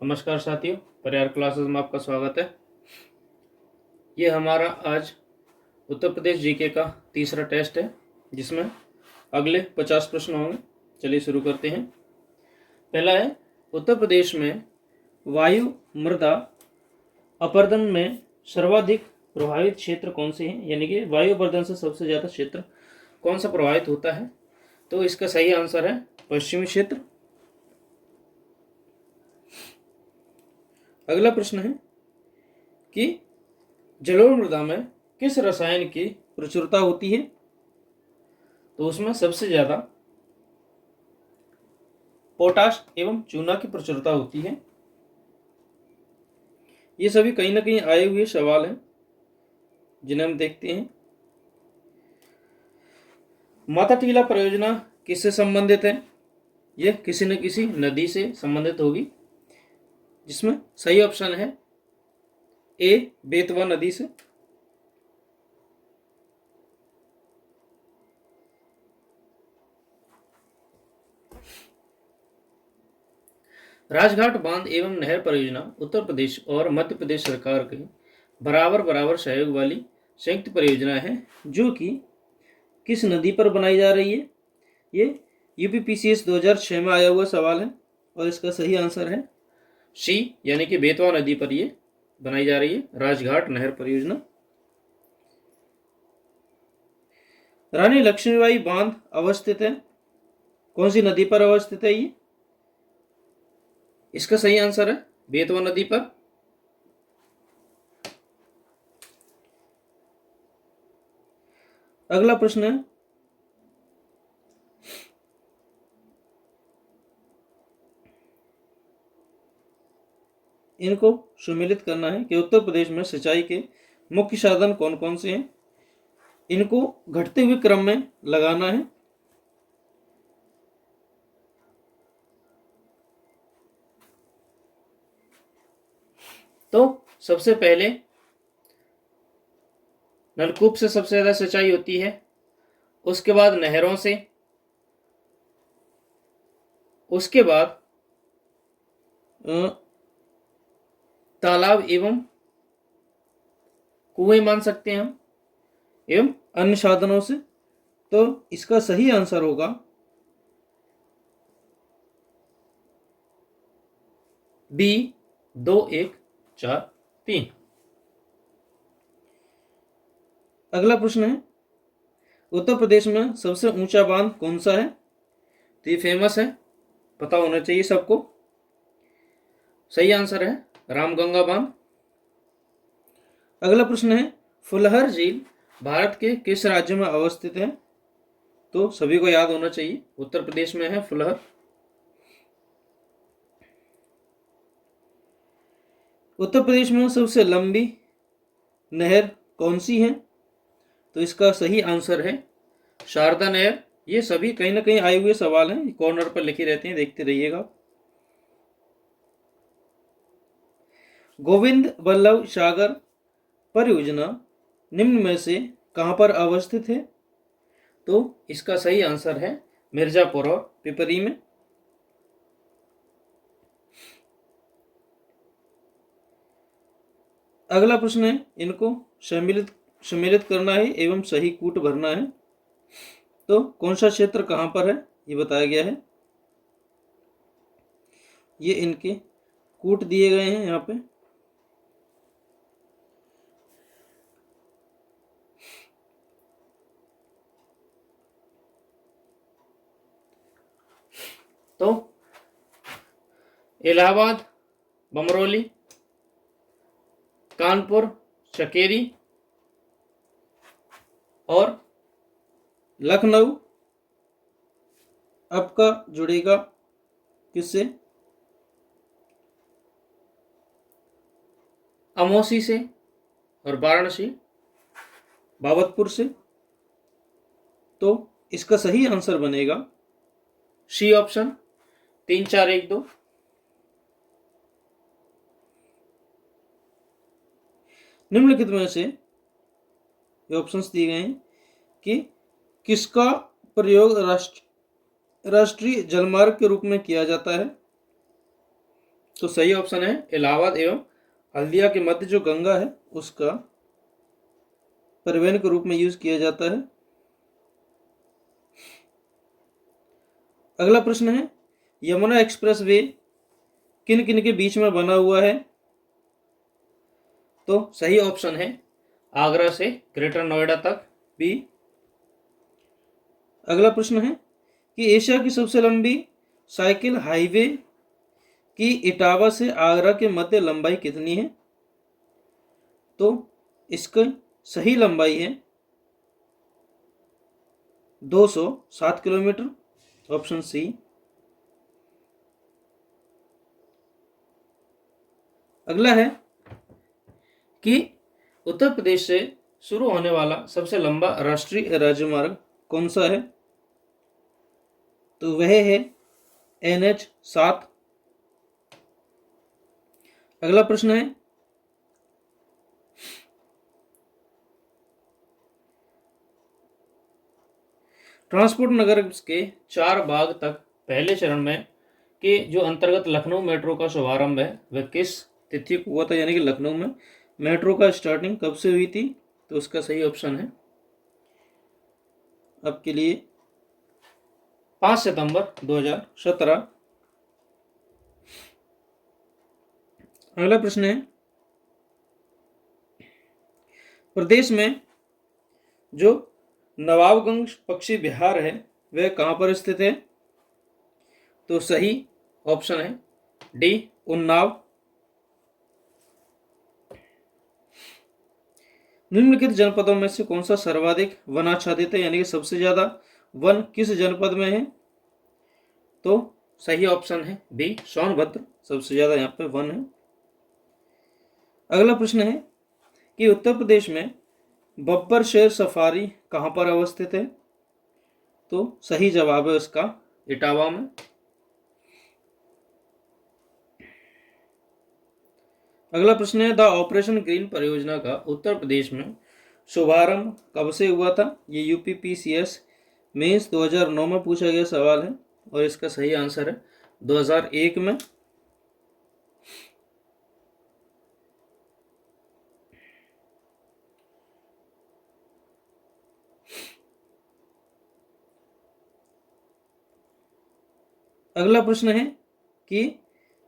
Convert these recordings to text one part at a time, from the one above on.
नमस्कार साथियों, परिहार क्लासेस में आपका स्वागत है। ये हमारा आज उत्तर प्रदेश जीके का तीसरा टेस्ट है, जिसमें अगले 50 प्रश्न होंगे। चलिए शुरू करते हैं। पहला है, उत्तर प्रदेश में वायु मृदा अपरदन में सर्वाधिक प्रभावित क्षेत्र कौन से हैं, यानी कि वायु अपरदन से सबसे ज़्यादा क्षेत्र कौन सा प्रभावित होता है। तो इसका सही आंसर है पश्चिमी क्षेत्र। अगला प्रश्न है कि जलोढ़ मृदा में किस रसायन की प्रचुरता होती है। तो उसमें सबसे ज्यादा पोटाश एवं चूना की प्रचुरता होती है। ये सभी कहीं ना कहीं आए हुए सवाल हैं, जिन्हें हम देखते हैं। माता टीला परियोजना किससे संबंधित है। यह किसी न किसी नदी से संबंधित होगी, जिसमें सही ऑप्शन है ए, बेतवा नदी से। राजघाट बांध एवं नहर परियोजना उत्तर प्रदेश और मध्य प्रदेश सरकार के बराबर बराबर सहयोग वाली संयुक्त परियोजना है, जो कि किस नदी पर बनाई जा रही है। ये यूपीपीसीएस 2006 में आया हुआ सवाल है और इसका सही आंसर है सी, यानी कि बेतवा नदी पर ये बनाई जा रही है राजघाट नहर परियोजना। रानी लक्ष्मीबाई बांध अवस्थित है, कौन सी नदी पर अवस्थित है ये। इसका सही आंसर है बेतवा नदी पर। अगला प्रश्न है, इनको सुमेलित करना है कि उत्तर प्रदेश में सिंचाई के मुख्य साधन कौन कौन से हैं। इनको घटते हुए क्रम में लगाना है। तो सबसे पहले नलकूप से सबसे ज्यादा सिंचाई होती है, उसके बाद नहरों से, उसके बाद तालाब एवं कुएं मान सकते हैं हम, एवं अन्य साधनों से। तो इसका सही आंसर होगा बी, 2, 1, 4, 3। अगला प्रश्न है, उत्तर प्रदेश में सबसे ऊंचा बांध कौन सा है। तो ये फेमस है, पता होना चाहिए सबको। सही आंसर है रामगंगा बांध। अगला प्रश्न है, फुलहर झील भारत के किस राज्य में अवस्थित है। तो सभी को याद होना चाहिए, उत्तर प्रदेश में है फुलहर। उत्तर प्रदेश में सबसे लंबी नहर कौन सी है। तो इसका सही आंसर है शारदा नहर। ये सभी कहीं ना कहीं आए हुए सवाल हैं, कॉर्नर पर लिखे रहते हैं, देखते रहिएगा। गोविंद बल्लभ सागर परियोजना निम्न में से कहां पर अवस्थित है। तो इसका सही आंसर है मिर्जापुर और पिपरी में। अगला प्रश्न है, इनको सम्मिलित करना है एवं सही कूट भरना है। तो कौन सा क्षेत्र कहां पर है ये बताया गया है। ये इनके कूट दिए गए हैं यहाँ पे। तो इलाहाबाद, बमरौली, कानपुर, चकेरी और लखनऊ आपका जुड़ेगा किससे, अमौसी से और वाराणसी बाबतपुर से। तो इसका सही आंसर बनेगा सी ऑप्शन, 3, 4, 1, 2। निम्नलिखित में से ये ऑप्शंस दिए गए हैं कि किसका प्रयोग राष्ट्रीय जलमार्ग के रूप में किया जाता है। तो सही ऑप्शन है इलाहाबाद एवं हल्दिया के मध्य जो गंगा है उसका परिवहन के रूप में यूज किया जाता है। अगला प्रश्न है यमुना एक्सप्रेस वे किन किन के बीच में बना हुआ है? तो सही ऑप्शन है आगरा से ग्रेटर नोएडा तक, बी। अगला प्रश्न है कि एशिया की सबसे लंबी साइकिल हाईवे की इटावा से आगरा के मध्य लंबाई कितनी है? तो इसका सही लंबाई है 207 किलोमीटर, ऑप्शन सी। अगला है कि उत्तर प्रदेश से शुरू होने वाला सबसे लंबा राष्ट्रीय राजमार्ग कौन सा है? तो वह है NH7। अगला प्रश्न है ट्रांसपोर्ट नगर के 4 भाग तक पहले चरण में के जो अंतर्गत लखनऊ मेट्रो का शुभारंभ है वह किस तिथि को हुआ था? यानी कि लखनऊ में मेट्रो का स्टार्टिंग कब से हुई थी? तो उसका सही ऑप्शन है आपके लिए 5 सितंबर 2017। अगला प्रश्न है प्रदेश में जो नवाबगंज पक्षी विहार है वह कहाँ पर स्थित है? तो सही ऑप्शन है डी उन्नाव। निम्नलिखित जनपदों में से कौन सा सर्वाधिक वन आच्छादित है? यानी कि सबसे ज्यादा वन किस जनपद में है? तो सही ऑप्शन है बी सोनभद्र, सबसे ज्यादा यहाँ पे वन है। अगला प्रश्न है कि उत्तर प्रदेश में बब्बर शेर सफारी कहाँ पर अवस्थित है? तो सही जवाब है उसका इटावा में। अगला प्रश्न है द ऑपरेशन ग्रीन परियोजना का उत्तर प्रदेश में शुभारंभ कब से हुआ था? ये UPPCS मेंस 2009 में पूछा गया सवाल है और इसका सही आंसर है 2001 में। अगला प्रश्न है कि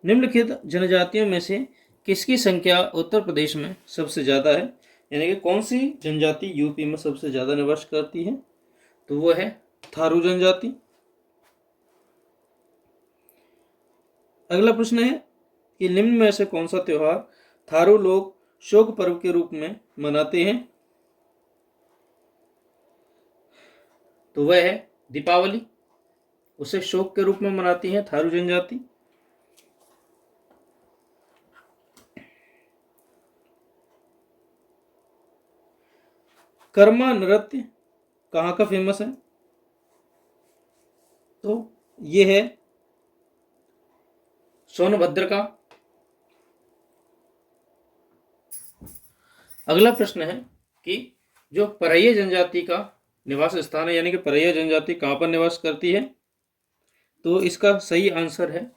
निम्नलिखित जनजातियों में से किसकी संख्या उत्तर प्रदेश में सबसे ज्यादा है? यानी कि कौन सी जनजाति यूपी में सबसे ज्यादा निवास करती है? तो वो है थारू जनजाति। अगला प्रश्न है कि निम्न में से कौन सा त्योहार थारू लोग शोक पर्व के रूप में मनाते हैं? तो वह है दीपावली, उसे शोक के रूप में मनाती है थारू जनजाति। कर्मा नृत्य कहाँ का फेमस है? तो ये है सोनभद्र का। अगला प्रश्न है कि जो परैया जनजाति का निवास स्थान है, यानी कि परैया जनजाति कहाँ पर निवास करती है? तो इसका सही आंसर है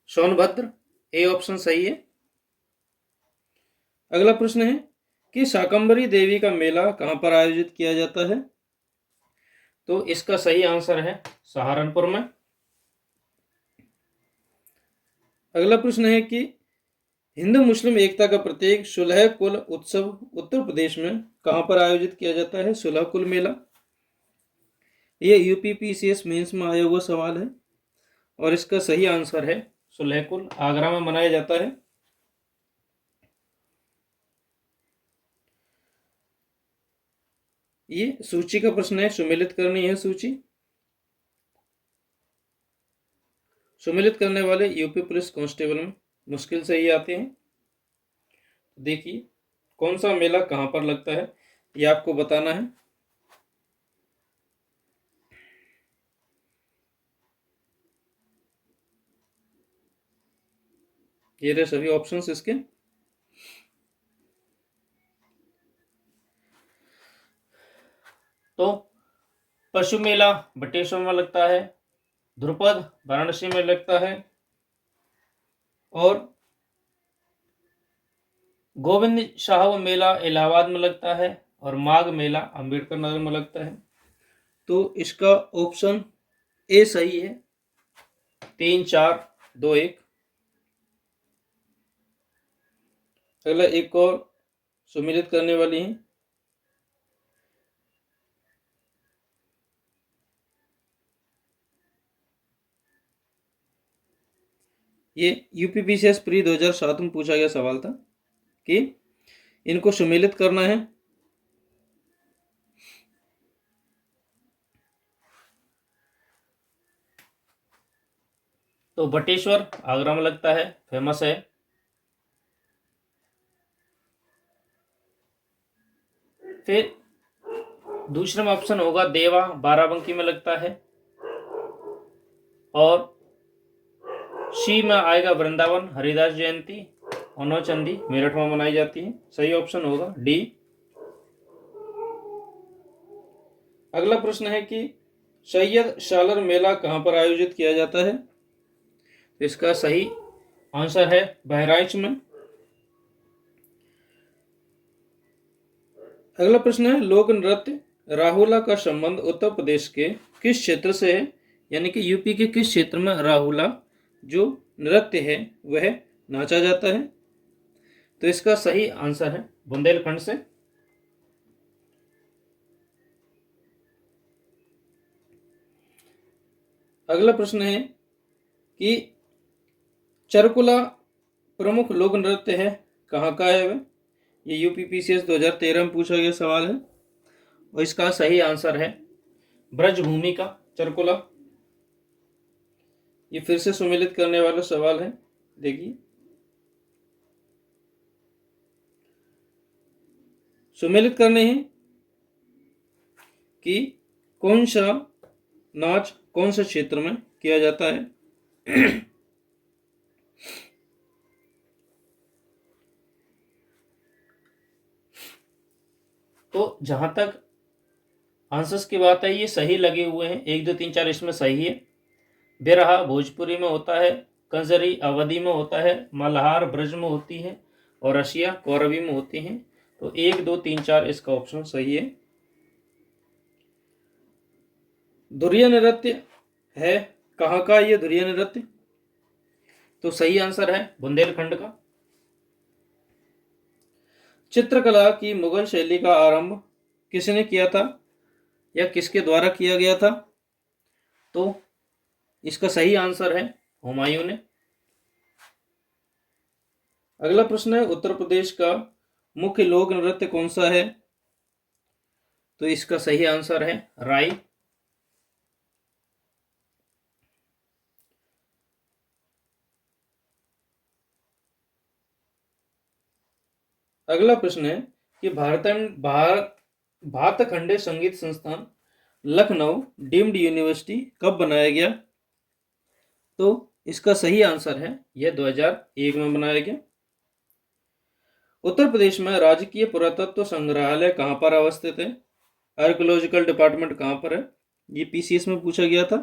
सोनभद्र, ए ऑप्शन सही है। अगला प्रश्न है कि शाकंभरी देवी का मेला कहाँ पर आयोजित किया जाता है? तो इसका सही आंसर है सहारनपुर में। अगला प्रश्न है कि हिंदू मुस्लिम एकता का प्रतीक सुलह कुल उत्सव उत्तर प्रदेश में कहाँ पर आयोजित किया जाता है? सुलह कुल मेला। ये UPPCS मेंस में आया हुआ सवाल है और इसका सही आंसर है सुलह कुल, आगरा में मनाया जाता है। ये सूची का प्रश्न है, सुमेलित करनी है सूची। सुमेलित करने वाले यूपी पुलिस कांस्टेबल में मुश्किल से ही आते हैं। देखिए कौन सा मेला कहाँ पर लगता है ये आपको बताना है। ये रहे सभी ऑप्शंस इसके। तो पशु मेला बटेश्वर में लगता है, ध्रुपद वाराणसी में लगता है, और गोविंद शाह मेला इलाहाबाद में लगता है और माघ मेला अंबेडकर नगर में लगता है। तो इसका ऑप्शन ए सही है। 3 4 2 1। अगला एक और सम्मिलित करने वाली है। ये यूपीपीसीएस प्री 2007 में पूछा गया सवाल था कि इनको सम्मिलित करना है। तो बटेश्वर आगरा में लगता है, फेमस है। फिर दूसरे में ऑप्शन होगा देवा, बाराबंकी में लगता है। और सी में आएगा वृंदावन, हरिदास जयंती, ओनोचंदी मेरठ में मनाई जाती है। सही ऑप्शन होगा डी। अगला प्रश्न है कि सैयद सालर मेला कहां पर आयोजित किया जाता है? तो इसका सही आंसर है बहराइच में। अगला प्रश्न है लोक नृत्य राहुला का संबंध उत्तर प्रदेश के किस क्षेत्र से है? यानी कि यूपी के किस क्षेत्र में राहुला जो नृत्य है वह नाचा जाता है? तो इसका सही आंसर है बुंदेलखंड से। अगला प्रश्न है कि चरकुला प्रमुख लोक नृत्य है कहाँ का है वह? ये यूपीपीसीएस 2013 में पूछा गया सवाल है और इसका सही आंसर है ब्रजभूमि का चरकुला। ये फिर से सम्मिलित करने वाला सवाल है। देखिए सम्मिलित करने हैं कि कौन सा नाच कौन से क्षेत्र में किया जाता है। तो जहां तक आंसर्स की बात है ये सही लगे हुए हैं, 1 2 3 4 इसमें सही है। बिरहा भोजपुरी में होता है, कंजरी अवधी में होता है, मल्हार ब्रज में होती है और रशिया कौरवी में होती हैं। तो 1 2 3 4 इसका ऑप्शन सही है। धुरिया नृत्य है कहाँ का ये धुरिया नृत्य? तो सही आंसर है बुंदेलखंड का। चित्रकला की मुगल शैली का आरंभ किसने किया था या किसके द्वारा किया गया था? तो इसका सही आंसर है हुमायूं ने। अगला प्रश्न है उत्तर प्रदेश का मुख्य लोक नृत्य कौन सा है? तो इसका सही आंसर है राई। अगला प्रश्न है कि भातखंडे संगीत संस्थान लखनऊ डीम्ड यूनिवर्सिटी कब बनाया गया? तो इसका सही आंसर है यह 2001 में बनाया गया। उत्तर प्रदेश में राजकीय पुरातत्व संग्रहालय कहां पर अवस्थित है? आर्कियोलॉजिकल डिपार्टमेंट कहां पर है? ये पीसीएस में पूछा गया था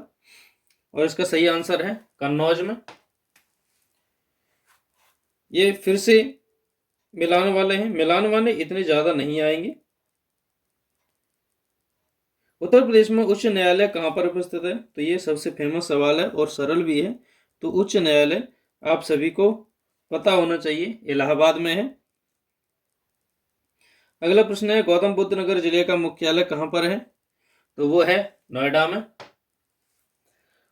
और इसका सही आंसर है कन्नौज में। ये फिर से मिलान वाले हैं, मिलान वाले इतने ज्यादा नहीं आएंगे। उत्तर प्रदेश में उच्च न्यायालय कहां पर उपस्थित है? तो ये सबसे फेमस सवाल है और सरल भी है। तो उच्च न्यायालय आप सभी को पता होना चाहिए, इलाहाबाद में है। अगला प्रश्न है गौतम बुद्ध नगर जिले का मुख्यालय कहां पर है? तो वो है नोएडा में।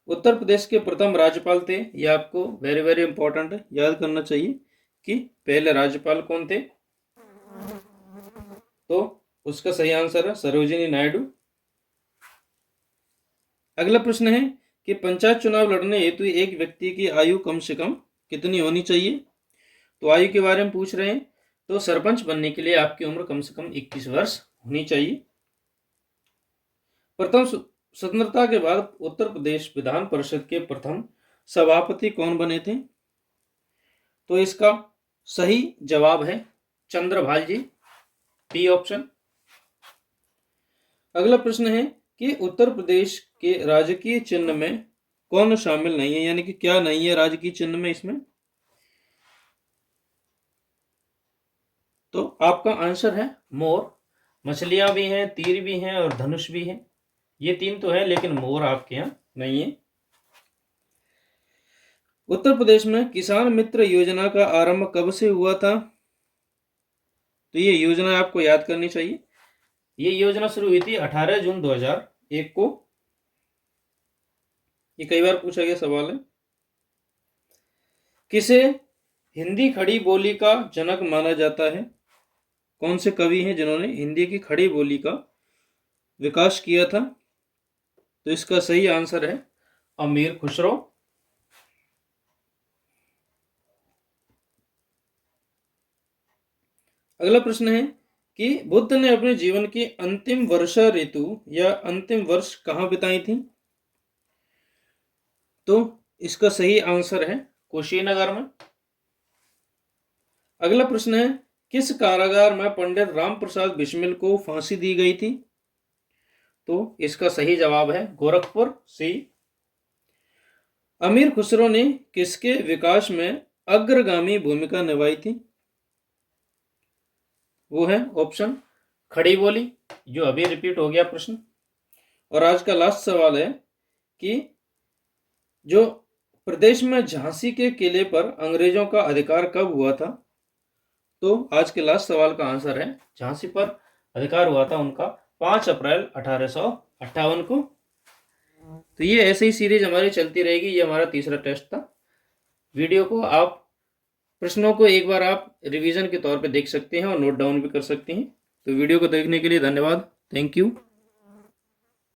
उत्तर प्रदेश के प्रथम राज्यपाल थे, ये आपको वेरी वेरी इंपॉर्टेंट है, याद करना चाहिए कि पहले राज्यपाल कौन थे। तो उसका सही आंसर है सरोजिनी नायडू। अगला प्रश्न है कि पंचायत चुनाव लड़ने हेतु एक व्यक्ति की आयु कम से कम कितनी होनी चाहिए? तो आयु के बारे में पूछ रहे हैं। तो सरपंच बनने के लिए आपकी उम्र कम से कम 21 वर्ष होनी चाहिए। प्रथम स्वतंत्रता के बाद उत्तर प्रदेश विधान परिषद के प्रथम सभापति कौन बने थे? तो इसका सही जवाब है चंद्रभाल जी, बी ऑप्शन। अगला प्रश्न है कि उत्तर प्रदेश के राजकीय चिन्ह में कौन शामिल नहीं है, यानी कि क्या नहीं है राजकीय चिन्ह में इसमें? तो आपका आंसर है मोर। मछलियां भी हैं, तीर भी हैं और धनुष भी है। ये तीन तो है, लेकिन मोर आपके यहाँ नहीं है। उत्तर प्रदेश में किसान मित्र योजना का आरंभ कब से हुआ था? तो ये योजना आपको याद करनी चाहिए। ये योजना शुरू हुई थी 18 जून 2001 को। ये कई बार पूछा गया सवाल है। किसे हिंदी खड़ी बोली का जनक माना जाता है? कौन से कवि हैं जिन्होंने हिंदी की खड़ी बोली का विकास किया था? तो इसका सही आंसर है अमीर खुसरो। अगला प्रश्न है कि बुद्ध ने अपने जीवन की अंतिम वर्षा ऋतु या अंतिम वर्ष कहाँ बिताई थी? तो इसका सही आंसर है कुशीनगर में। अगला प्रश्न है किस कारागार में पंडित राम प्रसाद बिस्मिल को फांसी दी गई थी? तो इसका सही जवाब है गोरखपुर सी। अमीर खुसरो ने किसके विकास में अग्रगामी भूमिका निभाई थी? वो है ऑप्शन खड़ी बोली, जो अभी रिपीट हो गया प्रश्न। और आज का लास्ट सवाल है कि जो प्रदेश में झांसी के किले पर अंग्रेजों का अधिकार कब हुआ था? तो आज के लास्ट सवाल का आंसर है झांसी पर अधिकार हुआ था उनका 5 अप्रैल 1858 को। तो ये ऐसे ही सीरीज हमारी चलती रहेगी। ये हमारा तीसरा टेस्ट था। वीडियो को आप प्रश्नों को एक बार आप रिवीजन के तौर पे देख सकते हैं और नोट डाउन भी कर सकते हैं। तो वीडियो को देखने के लिए धन्यवाद। Thank you.